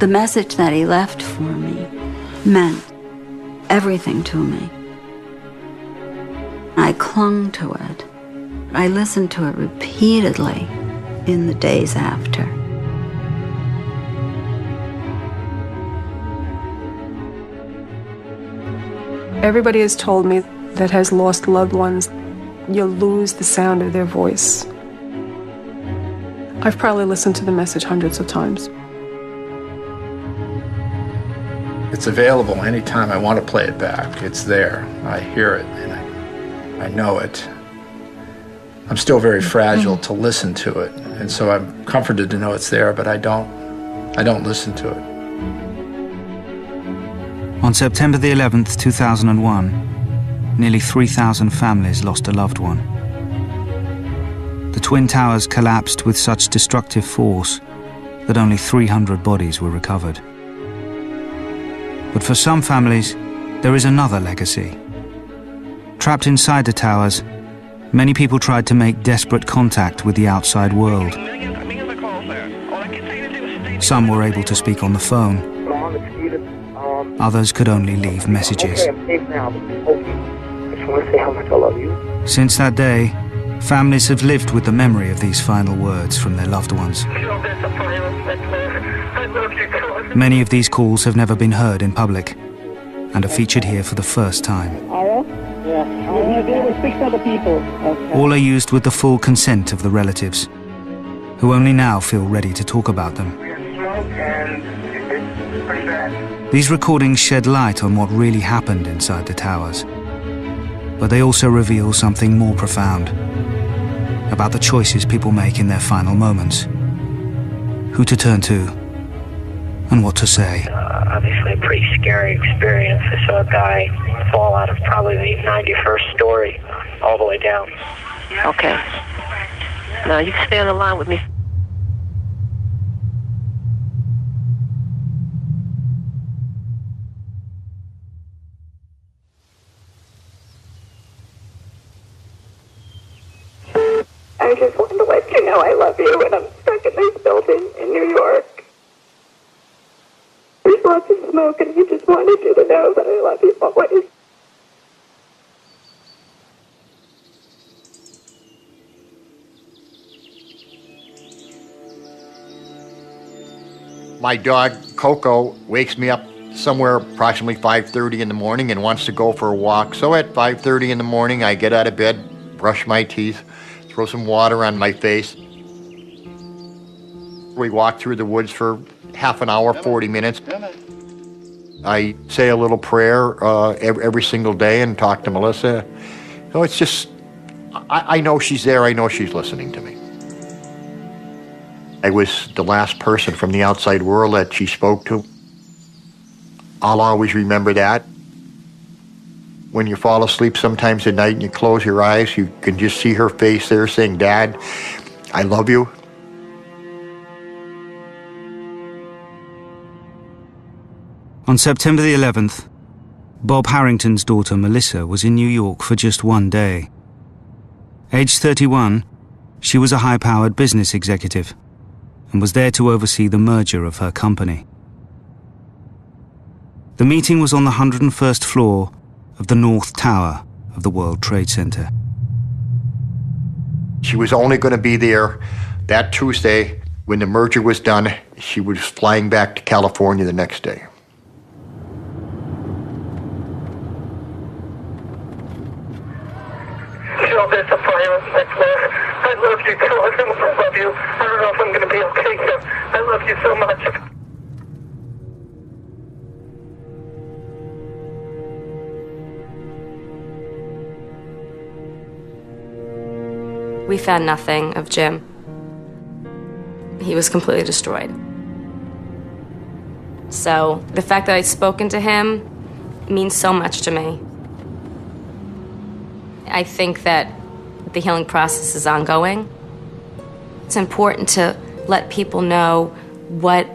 The message that he left for me meant everything to me. I clung to it. I listened to it repeatedly in the days after. Everybody has told me that has lost loved ones, you'll lose the sound of their voice. I've probably listened to the message hundreds of times. It's available anytime I want to play it back. It's there. I hear it and I know it. I'm still very fragile to listen to it, and so I'm comforted to know it's there, but I don't listen to it. On September the 11th, 2001, nearly 3,000 families lost a loved one. The Twin Towers collapsed with such destructive force that only 300 bodies were recovered. But for some families, there is another legacy. Trapped inside the towers, many people tried to make desperate contact with the outside world. Some were able to speak on the phone. Others could only leave messages. Since that day, families have lived with the memory of these final words from their loved ones. Many of these calls have never been heard in public and are featured here for the first time. All are used with the full consent of the relatives, who only now feel ready to talk about them. These recordings shed light on what really happened inside the towers, but they also reveal something more profound about the choices people make in their final moments, who to turn to, and what to say. Obviously a pretty scary experience. I saw a guy fall out of probably the 91st story all the way down. Okay. Now you can stay on the line with me. I just wanted to let you know I love you, and I'm stuck in this building in New York. There's lots of smoke, and I just wanted you to know that I love you always. My dog, Coco, wakes me up somewhere approximately 5:30 in the morning and wants to go for a walk. So at 5:30 in the morning, I get out of bed, brush my teeth, throw some water on my face. We walk through the woods for half an hour, 40 minutes. I say a little prayer every single day and talk to Melissa. So it's just, I know she's there, I know she's listening to me. I was the last person from the outside world that she spoke to. I'll always remember that. When you fall asleep sometimes at night and you close your eyes, you can just see her face there saying, "Dad, I love you." On September the 11th, Bob Harrington's daughter Melissa was in New York for just one day. Aged 31, she was a high-powered business executive and was there to oversee the merger of her company. The meeting was on the 101st floor of the North Tower of the World Trade Center. She was only going to be there that Tuesday. When the merger was done, she was flying back to California the next day. There's a fire next door. I love you too. I love you. I don't know if I'm going to be okay here. I love you so much. We found nothing of Jim. He was completely destroyed. So the fact that I'd spoken to him means so much to me. I think that the healing process is ongoing. It's important to let people know what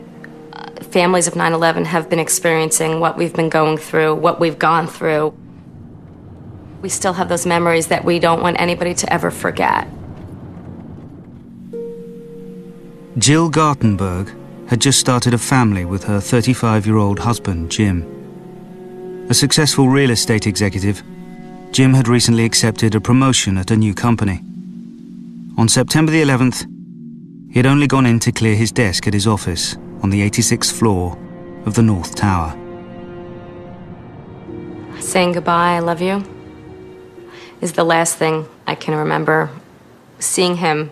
families of 9/11 have been experiencing, what we've been going through, what we've gone through. We still have those memories that we don't want anybody to ever forget. Jill Gartenberg had just started a family with her 35-year-old husband, Jim. A successful real estate executive, Jim had recently accepted a promotion at a new company. On September the 11th, he had only gone in to clear his desk at his office on the 86th floor of the North Tower. Saying goodbye, I love you, is the last thing I can remember seeing him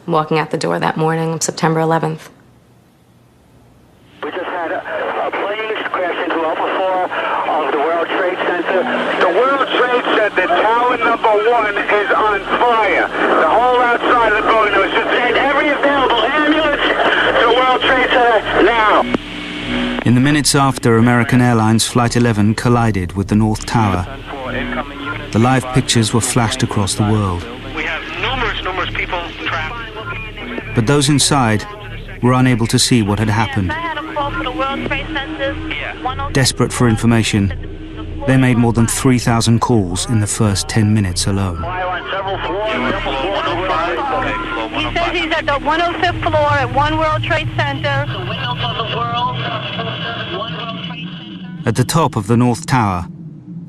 walking out the door that morning on September 11th. We just had a plane crash into upper floor of the World Trade Center. The World Trade Center, tower number 1, is on fire. The whole outside of the building was just send every available ambulance to the World Trade Center now. In the minutes after American Airlines Flight 11 collided with the North Tower, the live pictures were flashed across the world. We have numerous people trapped. But those inside were unable to see what had happened. Desperate for information, they made more than 3,000 calls in the first 10 minutes alone. He says he's at the 105th floor at One World Trade Center. At the top of the North Tower,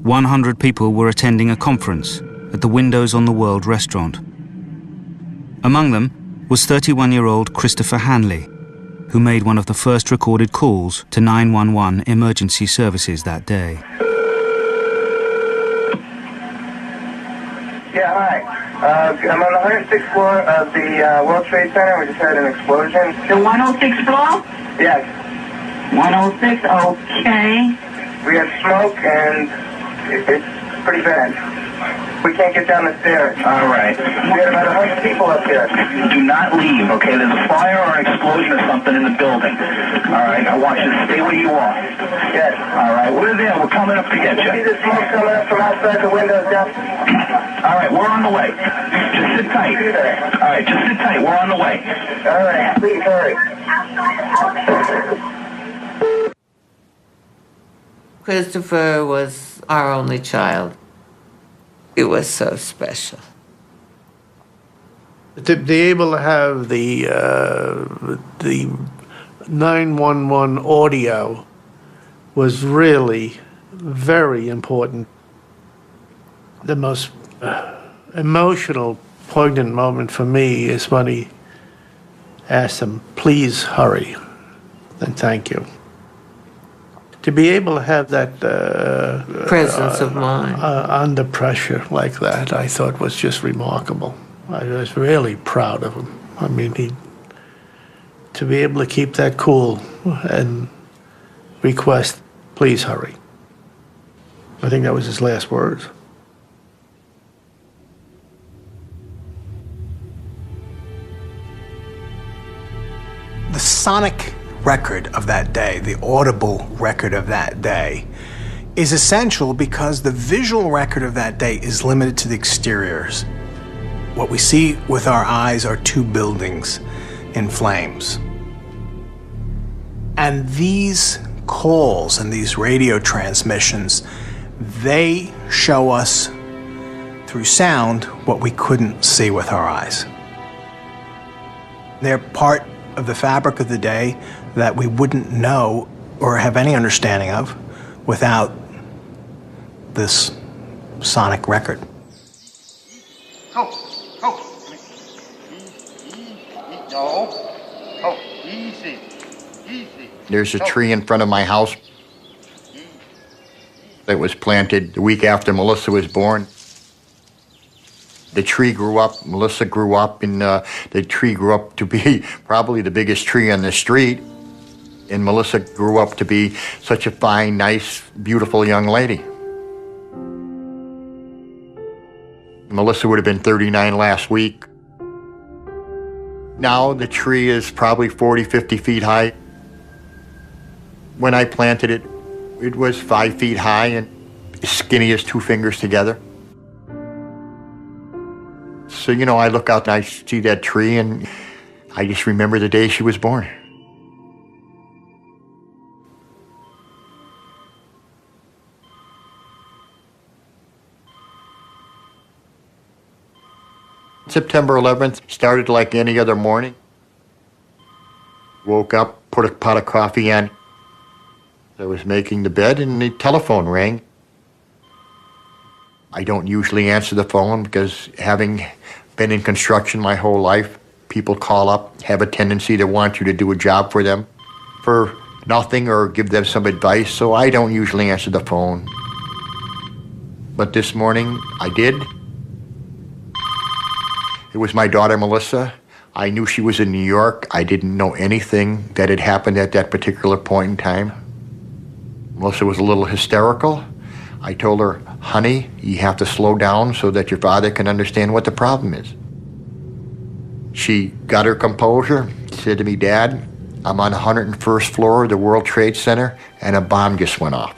100 people were attending a conference at the Windows on the World restaurant. Among them was 31-year-old Christopher Hanley, who made one of the first recorded calls to 911 emergency services that day. Yeah, hi. I'm on the 106th floor of the World Trade Center. We just had an explosion. The 106th floor? Yes. 106, okay. We have smoke and it's pretty bad. We can't get down the stairs. All right. We had about 100 people up here. Do not leave, okay? There's a fire or an explosion or something in the building. All right, I want you to stay where you are. Yes. All right, we're there. We're coming up to get you. See the smoke coming up from outside the windows down? All right, we're on the way. Just sit tight. All right, just sit tight. We're on the way. All right, please hurry. Christopher was our only child. It was so special. To be able to have the 911 audio was really very important. The most emotional, poignant moment for me is when he asked him, "Please hurry," and "Thank you." To be able to have that presence of mind under pressure like that, I thought was just remarkable. I was really proud of him. I mean, to be able to keep that cool and request, "Please hurry." I think that was his last words. The sonic record of that day, the audible record of that day, is essential because the visual record of that day is limited to the exteriors. What we see with our eyes are two buildings in flames. And these calls and these radio transmissions, they show us through sound what we couldn't see with our eyes. They're part of the fabric of the day that we wouldn't know or have any understanding of without this sonic record. No. Easy. There's a tree in front of my house that was planted the week after Melissa was born. The tree grew up, Melissa grew up, and the tree grew up to be probably the biggest tree on the street. And Melissa grew up to be such a fine, nice, beautiful young lady. Melissa would have been 39 last week. Now the tree is probably 40, 50 feet high. When I planted it, it was 5 feet high and as skinny as two fingers together. So, you know, I look out and I see that tree and I just remember the day she was born. September 11th started like any other morning. Woke up, put a pot of coffee on. I was making the bed and the telephone rang. I don't usually answer the phone because having been in construction my whole life, people call up, have a tendency to want you to do a job for them for nothing or give them some advice, so I don't usually answer the phone. But this morning, I did. It was my daughter, Melissa. I knew she was in New York. I didn't know anything that had happened at that particular point in time. Melissa was a little hysterical. I told her, honey, you have to slow down so that your father can understand what the problem is. She got her composure, said to me, Dad, I'm on the 101st floor of the World Trade Center and a bomb just went off.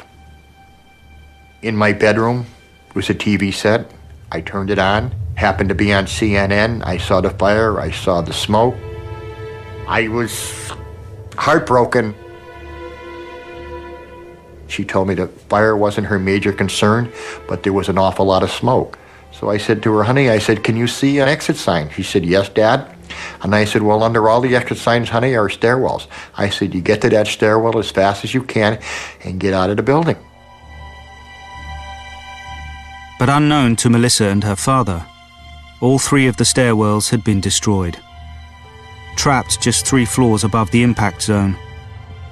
In my bedroom was a TV set. I turned it on, happened to be on CNN. I saw the fire, I saw the smoke. I was heartbroken. She told me the fire wasn't her major concern, but there was an awful lot of smoke. So I said to her, honey, I said, can you see an exit sign? She said, yes, Dad. And I said, well, under all the exit signs, honey, are stairwells. I said, you get to that stairwell as fast as you can and get out of the building. But unknown to Melissa and her father, all 3 of the stairwells had been destroyed. Trapped just 3 floors above the impact zone,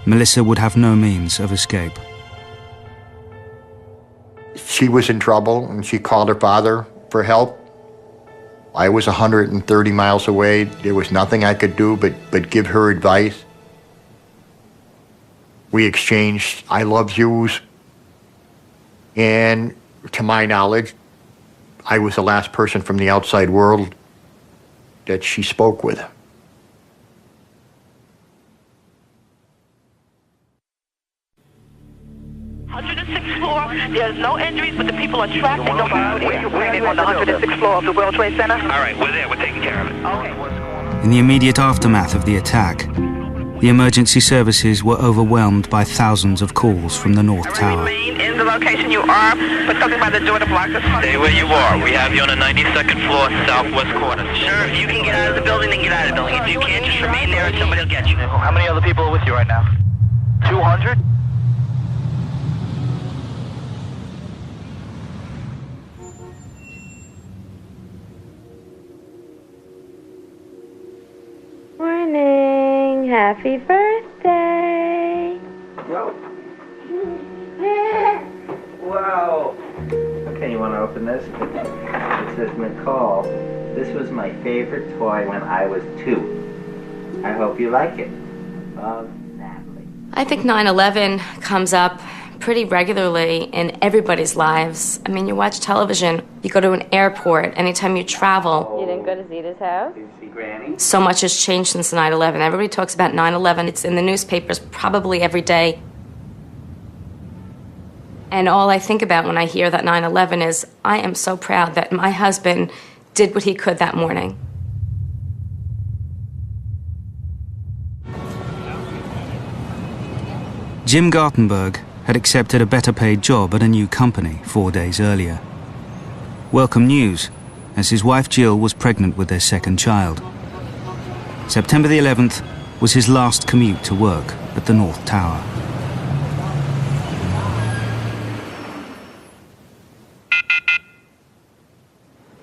Melissa would have no means of escape. She was in trouble, and she called her father for help. I was 130 miles away. There was nothing I could do but give her advice. We exchanged I love yous. And to my knowledge, I was the last person from the outside world that she spoke with. There's no injuries, but the people are trapped and don't know where. We're on the 106th floor of the World Trade Center. All right, we're there. We're taking care of it. Okay. In the immediate aftermath of the attack, the emergency services were overwhelmed by thousands of calls from the North Tower. Remain in the location you are, but something by the door to block us. Stay where you are. We have you on the 92nd floor, southwest corner. Sure, if you can get out of the building, then get out of the building. If you can't, just remain there and somebody will get you. How many other people are with you right now? 200? Morning. Happy birthday. Wow. Okay, you want to open this? It says, Nicole, this was my favorite toy when I was 2. I hope you like it. Love, Natalie. I think 9/11 comes up pretty regularly in everybody's lives. I mean, you watch television, you go to an airport, anytime you travel. You didn't go to Zita's house? Did you see Granny? So much has changed since 9/11. Everybody talks about 9/11. It's in the newspapers probably every day. And all I think about when I hear that 9/11 is, I am so proud that my husband did what he could that morning. Jim Gartenberg had accepted a better-paid job at a new company 4 days earlier. Welcome news, as his wife Jill was pregnant with their second child. September the 11th was his last commute to work at the North Tower.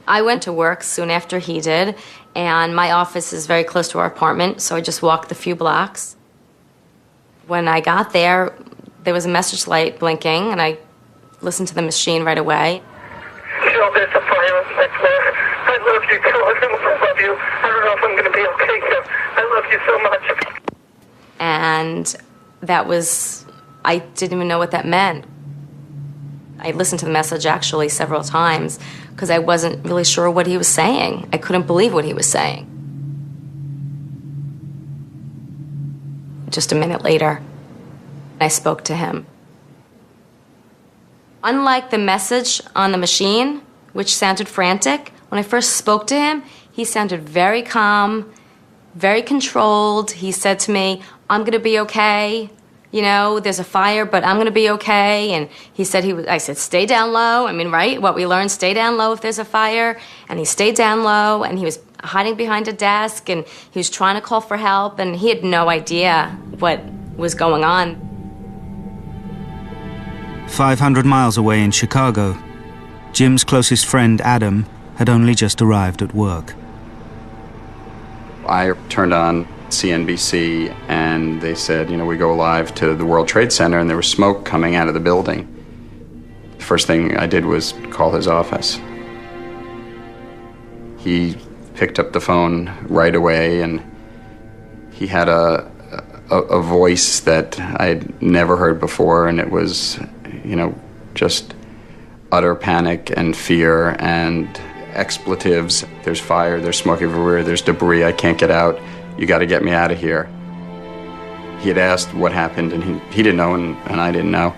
I went to work soon after he did, and my office is very close to our apartment, so I just walked the few blocks. When I got there was a message light blinking, and I listened to the machine right away. Jill, there's a fire on my floor. I love you, Jill. I love you. I don't know if I'm going to be okay, Jill. I love you so much. And that was, I didn't even know what that meant. I listened to the message actually several times because I wasn't really sure what he was saying. I couldn't believe what he was saying. Just a minute later, I spoke to him. Unlike the message on the machine, which sounded frantic, when I first spoke to him, he sounded very calm, very controlled. He said to me, I'm going to be okay. you know, there's a fire, but I'm going to be okay. And he said I said, stay down low. I mean, right? What we learned, stay down low if there's a fire. And he stayed down low, and he was hiding behind a desk, and he was trying to call for help, and he had no idea what was going on. 500 miles away in Chicago, Jim's closest friend, Adam, had only just arrived at work. I turned on CNBC, and they said, you know, we go live to the World Trade Center, and there was smoke coming out of the building. The first thing I did was call his office. He picked up the phone right away, and he had a voice that I'd never heard before, and it was, you know, just utter panic and fear and expletives. There's fire, there's smoke everywhere, there's debris, I can't get out. You got to get me out of here. He had asked what happened, and he didn't know, and I didn't know.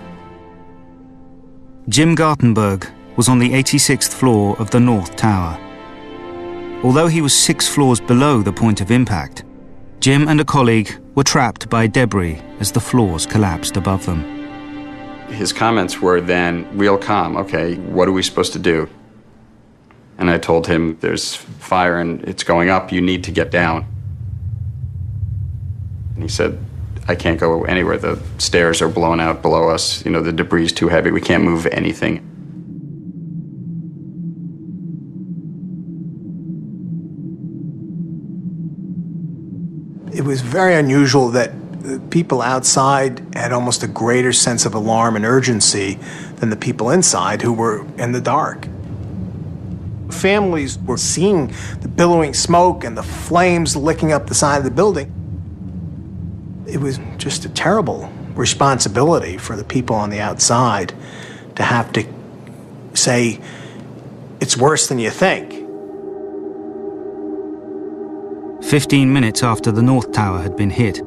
Jim Gartenberg was on the 86th floor of the North Tower. Although he was 6 floors below the point of impact, Jim and a colleague were trapped by debris as the floors collapsed above them. His comments were then real calm. Okay, what are we supposed to do? And I told him, there's fire and it's going up, you need to get down. And he said, I can't go anywhere. The stairs are blown out below us. You know, the debris is too heavy. We can't move anything. It was very unusual that people outside had almost a greater sense of alarm and urgency than the people inside who were in the dark. Families were seeing the billowing smoke and the flames licking up the side of the building. It was just a terrible responsibility for the people on the outside to have to say, it's worse than you think. 15 minutes after the North Tower had been hit,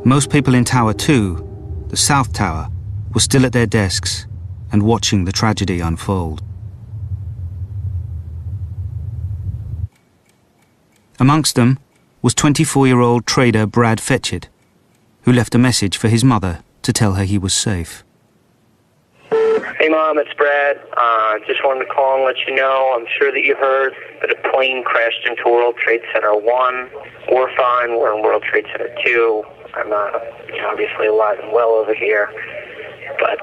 most people in Tower 2, the South Tower, were still at their desks and watching the tragedy unfold. Amongst them was 24-year-old trader Brad Fetchett, who left a message for his mother to tell her he was safe. Hey Mom, it's Brad. Just wanted to call and let you know, I'm sure that you heard that a plane crashed into World Trade Center 1. We're fine, we're in World Trade Center 2. I'm obviously alive and well over here, but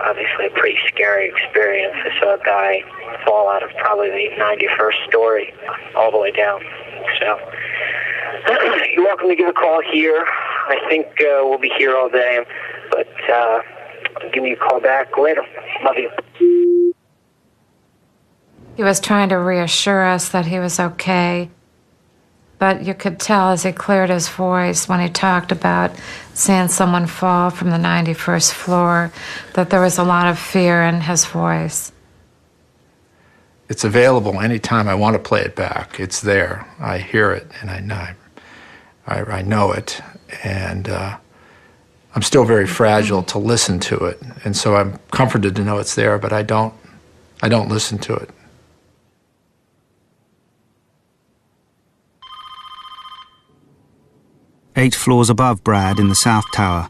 obviously a pretty scary experience. I saw a guy fall out of probably the 91st story all the way down. So, you're welcome to give a call here. I think we'll be here all day, but give me a call back later. Love you. He was trying to reassure us that he was okay, but you could tell as he cleared his voice when he talked about seeing someone fall from the 91st floor that there was a lot of fear in his voice. It's available anytime I want to play it back. It's there. I hear it, and I know it, and I'm still very fragile to listen to it, and so I'm comforted to know it's there, but I don't listen to it. Eight floors above Brad in the South Tower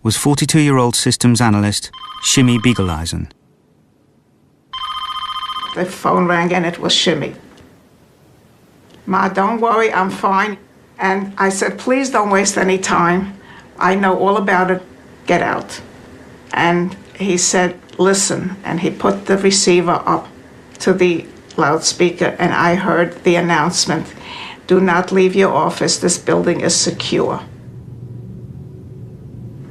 was 42-year-old systems analyst Shimmy Beagleisen. The phone rang and it was Shimmy. Ma, don't worry, I'm fine. And I said, please don't waste any time. I know all about it. Get out. And he said, listen. And he put the receiver up to the loudspeaker, and I heard the announcement, do not leave your office. This building is secure.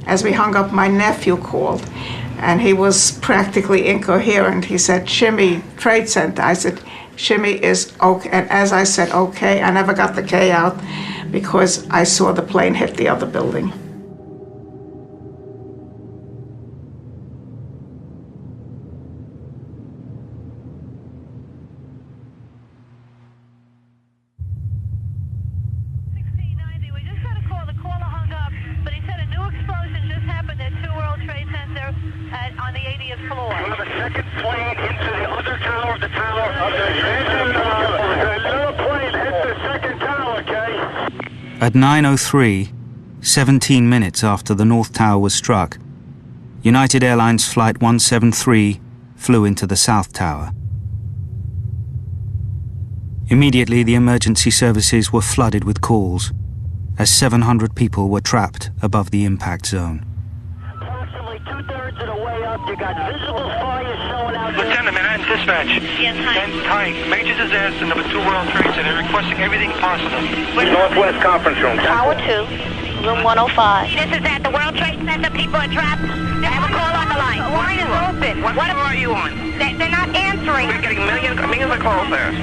As we hung up, my nephew called, and he was practically incoherent. He said, Shimmy, Trade Center. I said, Shimmy is okay. And as I said, okay, I never got the K out because I saw the plane hit the other building. On the 80th floor. You have a second plane into the other tower of the tower. The little plane hit the second tower, okay? At 9:03, 17 minutes after the North Tower was struck, United Airlines Flight 173 flew into the South Tower. Immediately, the emergency services were flooded with calls, as 700 people were trapped above the impact zone. Approximately two-thirds of the way up, you got visible fire showing out. Lieutenant, Manhattan Dispatch. Yes, hi. Hi, major disaster, number 2 World Trade Center, requesting everything possible. Northwest conference room. Tower 2, room 105. This is at the World Trade Center. People are trapped. I have a call on the line. The line is open. What floor are you on? They're not answering. We're getting millions of calls there.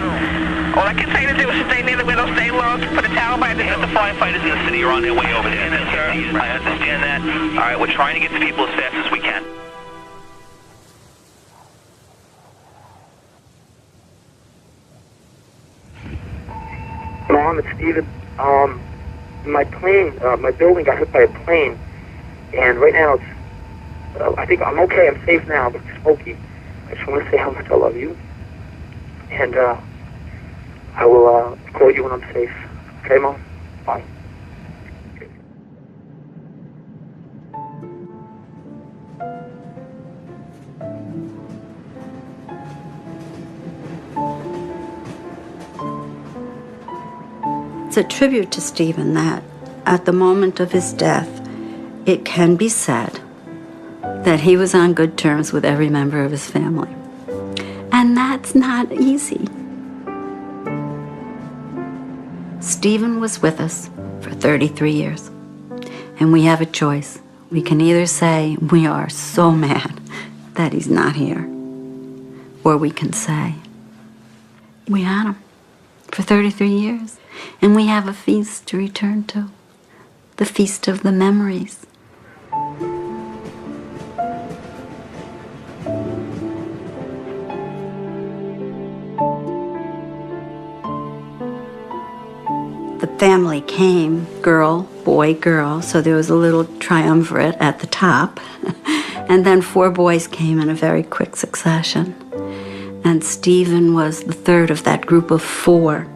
All I can say to do is stay near the window, stay low, put a towel by the firefighters in the city are on their way over there. Yes, sir. I understand that. All right, we're trying to get to people as fast as we can. Mom, it's Steven. My plane, my building got hit by a plane, and right now it's, I think I'm okay, I'm safe now, but it's smoky. I just want to say how much I love you, and I will call you when I'm safe. Okay, Mom? Bye. It's a tribute to Stephen that at the moment of his death, it can be said that he was on good terms with every member of his family. And that's not easy. Stephen was with us for 33 years. And we have a choice. We can either say we are so mad that he's not here, or we can say we had him for 33 years. And we have a feast to return to, the feast of the memories. The family came, girl, boy, girl, so there was a little triumvirate at the top. And then 4 boys came in a very quick succession. And Stephen was the third of that group of 4.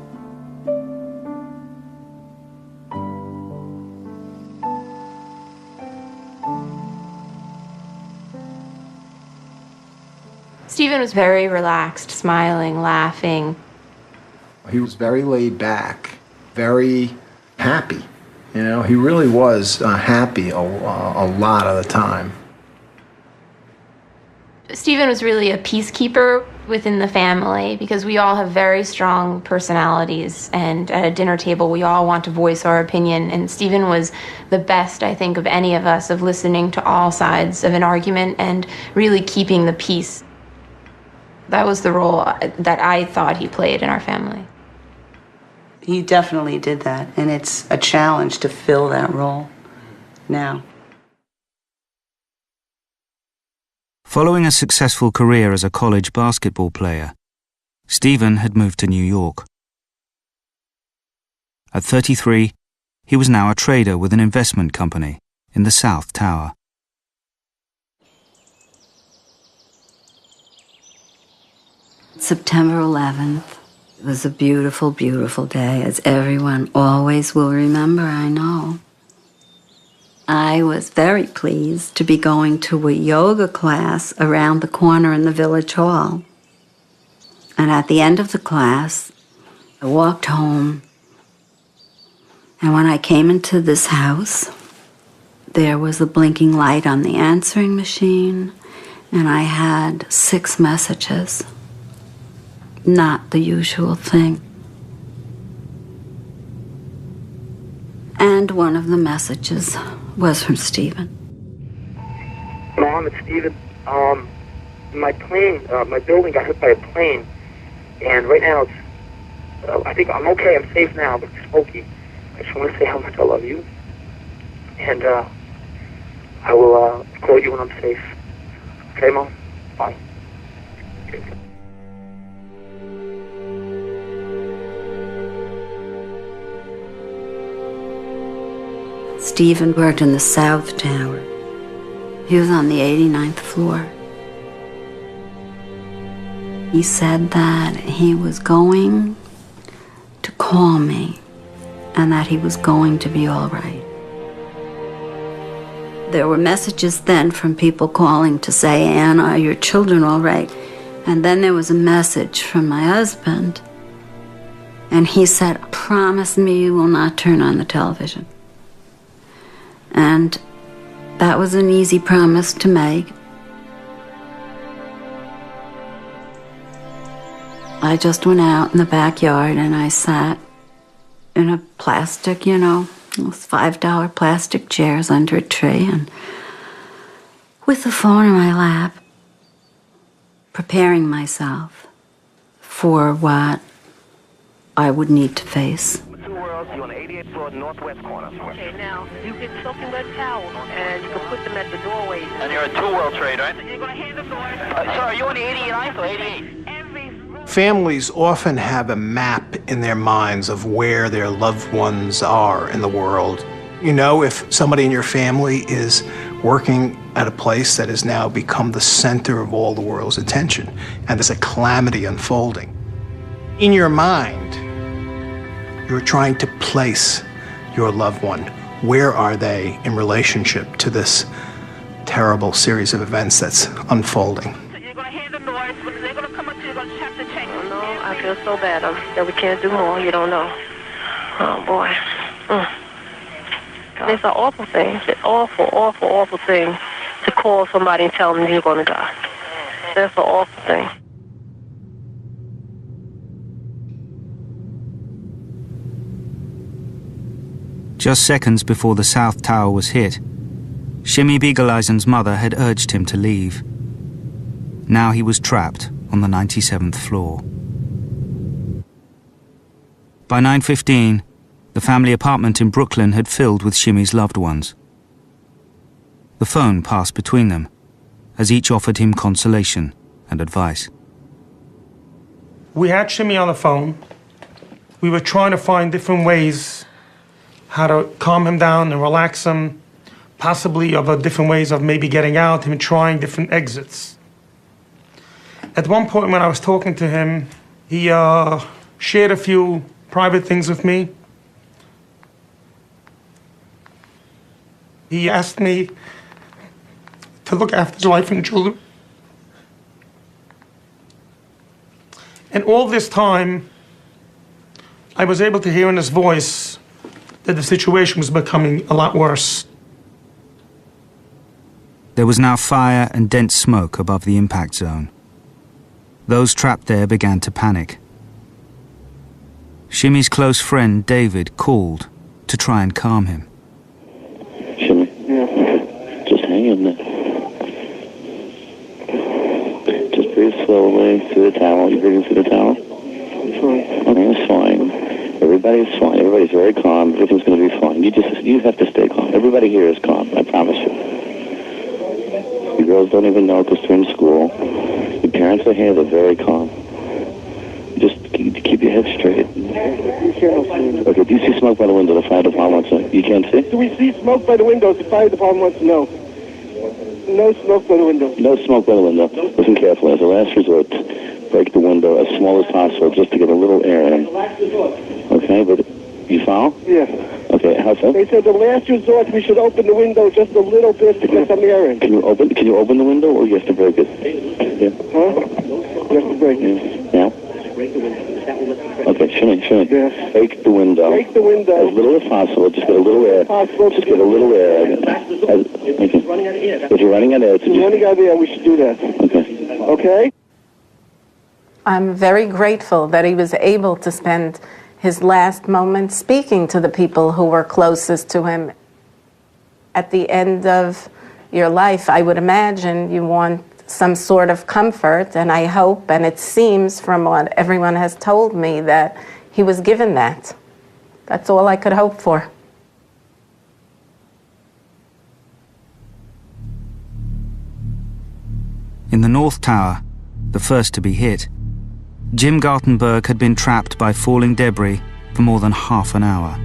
Stephen was very relaxed, smiling, laughing. He was very laid back, very happy. You know, he really was happy a lot of the time. Stephen was really a peacekeeper within the family because we all have very strong personalities, and at a dinner table we all want to voice our opinion, and Stephen was the best, I think, of any of us of listening to all sides of an argument and really keeping the peace. That was the role that I thought he played in our family. He definitely did that, and it's a challenge to fill that role now. Following a successful career as a college basketball player, Stephen had moved to New York. At 33, he was now a trader with an investment company in the South Tower. September 11th. It was a beautiful, beautiful day, as everyone always will remember, I know. I was very pleased to be going to a yoga class around the corner in the village hall. And at the end of the class, I walked home. And when I came into this house, there was a blinking light on the answering machine, and I had 6 messages. Not the usual thing. And one of the messages was from Stephen. Mom, it's Steven. My plane, my building got hit by a plane, and right now it's, I think I'm okay, I'm safe now, but it's smoky. I just want to say how much I love you, and I will call you when I'm safe. Okay, Mom? Bye. Stephen worked in the South Tower. He was on the 89th floor. He said that he was going to call me and that he was going to be all right. There were messages then from people calling to say, Anna, are your children all right? And then there was a message from my husband. And he said, promise me you will not turn on the television. And that was an easy promise to make. I just went out in the backyard and I sat in a plastic, those $5 plastic chairs under a tree, and with the phone in my lap, preparing myself for what I would need to face. Two Worlds, you're on the 88th floor, northwest corner. Okay, now, you get soaking wet towels, and you can put them at the doorways. And you're a 2 World Trade, right? You're going to hand them doors. Sorry, are you on the 89th or 88? Families often have a map in their minds of where their loved ones are in the world. If somebody in your family is working at a place that has now become the center of all the world's attention, and there's a calamity unfolding, in your mind, you're trying to place your loved one. Where are they in relationship to this terrible series of events that's unfolding? I feel so bad that we can't do more. You don't know. Oh, boy. It's an awful thing. It's an awful, awful, awful thing to call somebody and tell them you're going to die. That's an awful thing. Just seconds before the South Tower was hit, Shimmy Beagle-Eisen's mother had urged him to leave. Now he was trapped on the 97th floor. By 9:15, the family apartment in Brooklyn had filled with Shimmy's loved ones. The phone passed between them, as each offered him consolation and advice. We had Shimmy on the phone. We were trying to find different ways how to calm him down and relax him, possibly of different ways of maybe getting out, him trying different exits. At one point when I was talking to him, he shared a few private things with me. He asked me to look after his wife and children. And all this time, I was able to hear in his voice that the situation was becoming a lot worse. There was now fire and dense smoke above the impact zone. Those trapped there began to panic. Shimmy's close friend, David, called to try and calm him. Shimmy? Yeah. Just hang in there. Just breathe slowly through the towel. You breathing through the towel? Fine. Okay, it's fine. Everybody's fine. Everybody's very calm. Everything's going to be fine. You have to stay calm. Everybody here is calm, I promise you. You girls don't even know because they're in school. Your parents are here. They're very calm. Just keep your head straight. Okay, do you see smoke by the window? The fire department wants to... You can't see? Do we see smoke by the window? The fire department wants to know. No smoke by the window. No smoke by the window. Listen carefully. As a last resort, break the window as small as possible just to get a little air in. Okay, but you follow? Yeah. Okay, how so? They said the last resort we should open the window just a little bit to get some air in. Can you open the window or you have to break it? Yeah. Huh? You have to break it. Yeah. Okay, Shimmy. Yeah. Break the window. Break the window. As little as possible. Just get a little air. Just get a little air. Okay. If you're running out of air, if you're running out of air, we should do that. Okay. Okay? I'm very grateful that he was able to spend his last moments speaking to the people who were closest to him. At the end of your life, I would imagine you want some sort of comfort, and I hope, and it seems from what everyone has told me, that he was given that. That's all I could hope for. In the North Tower, the first to be hit, Jim Gartenberg had been trapped by falling debris for more than half an hour.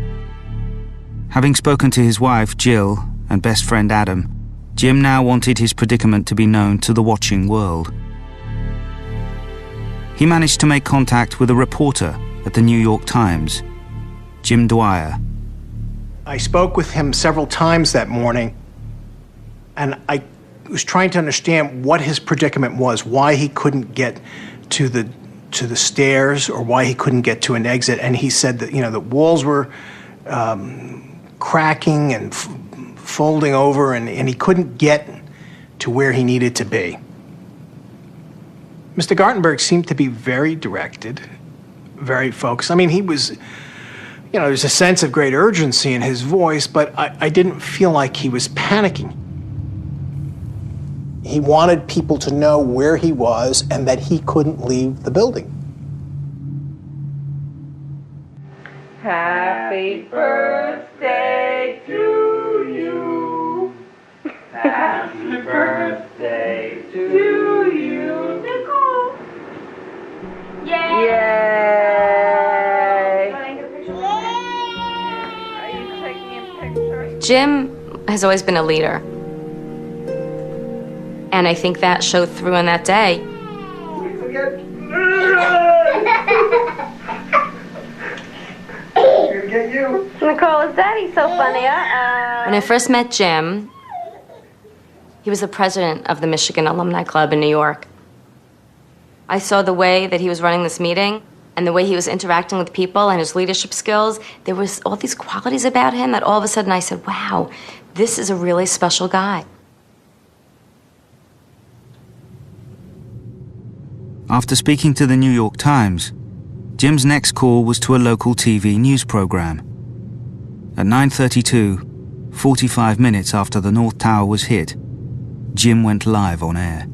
Having spoken to his wife, Jill, and best friend Adam, Jim now wanted his predicament to be known to the watching world. He managed to make contact with a reporter at the New York Times, Jim Dwyer. I spoke with him several times that morning, And I was trying to understand what his predicament was, why he couldn't get to the stairs or why he couldn't get to an exit. And he said that, the walls were cracking and folding over, and he couldn't get to where he needed to be. Mr. Gartenberg seemed to be very directed, very focused. I mean, he was, there's a sense of great urgency in his voice, but I didn't feel like he was panicking. He wanted people to know where he was and that he couldn't leave the building. Happy birthday to you. Happy birthday to you. Nicole. Yay! Yay! Jim has always been a leader. And I think that showed through on that day. Gonna get you. Nicole, is Daddy so funny? When I first met Jim, he was the president of the Michigan Alumni Club in New York. I saw the way that he was running this meeting and the way he was interacting with people and his leadership skills. There was all these qualities about him that all of a sudden I said, wow, this is a really special guy. After speaking to the New York Times, Jim's next call was to a local TV news program. At 9:32, 45 minutes after the North Tower was hit, Jim went live on air.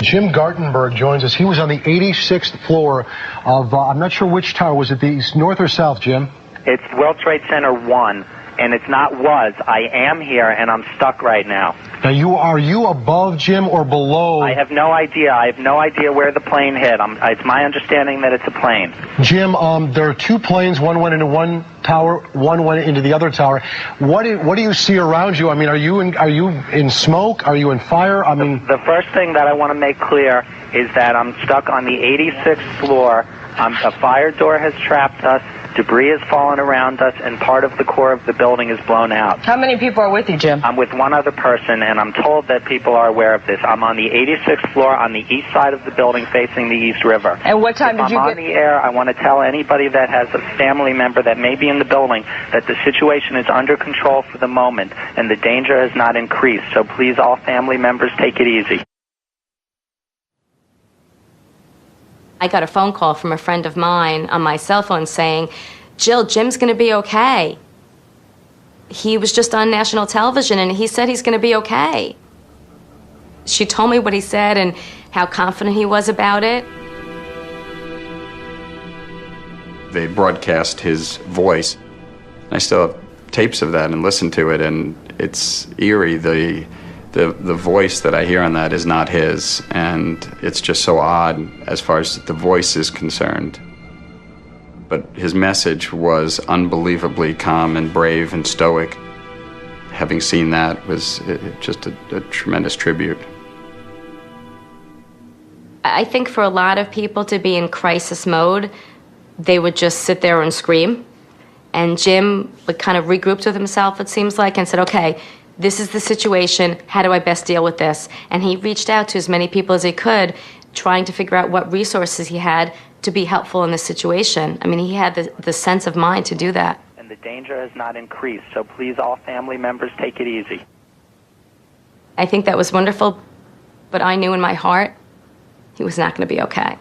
Jim Gartenberg joins us. He was on the 86th floor of, I'm not sure which tower. Was it the north or south, Jim? It's World Trade Center 1, and it's not was. I am here, and I'm stuck right now. Now, are you above, Jim, or below? I have no idea. I have no idea where the plane hit. It's my understanding that it's a plane. Jim, there are two planes. One went into one tower, one went into the other tower. What do you see around you? I mean, are you in smoke? Are you in fire? I mean, the first thing that I want to make clear is that I'm stuck on the 86th floor. A fire door has trapped us. Debris has fallen around us, and part of the core of the building is blown out. How many people are with you, Jim? I'm with one other person, and I'm told that people are aware of this. I'm on the 86th floor on the east side of the building facing the East River. And what time did you get... If I'm on the air, I want to tell anybody that has a family member that may be in the building that the situation is under control for the moment, and the danger has not increased. So please, all family members, take it easy. I got a phone call from a friend of mine on my cell phone saying, Jill, Jim's going to be okay. He was just on national television and he said he's going to be okay. She told me what he said and how confident he was about it. They broadcast his voice. I still have tapes of that and listen to it, and it's eerie. The voice that I hear on that is not his, and it's just so odd as far as the voice is concerned. But his message was unbelievably calm and brave and stoic. Having seen that was just a tremendous tribute. I think for a lot of people to be in crisis mode, they would just sit there and scream. And Jim would kind of regrouped with himself, it seems like, and said, okay, this is the situation, how do I best deal with this? And he reached out to as many people as he could, trying to figure out what resources he had to be helpful in this situation. I mean, he had the sense of mind to do that. And the danger has not increased, so please, all family members, take it easy. I think that was wonderful, but I knew in my heart he was not going to be okay.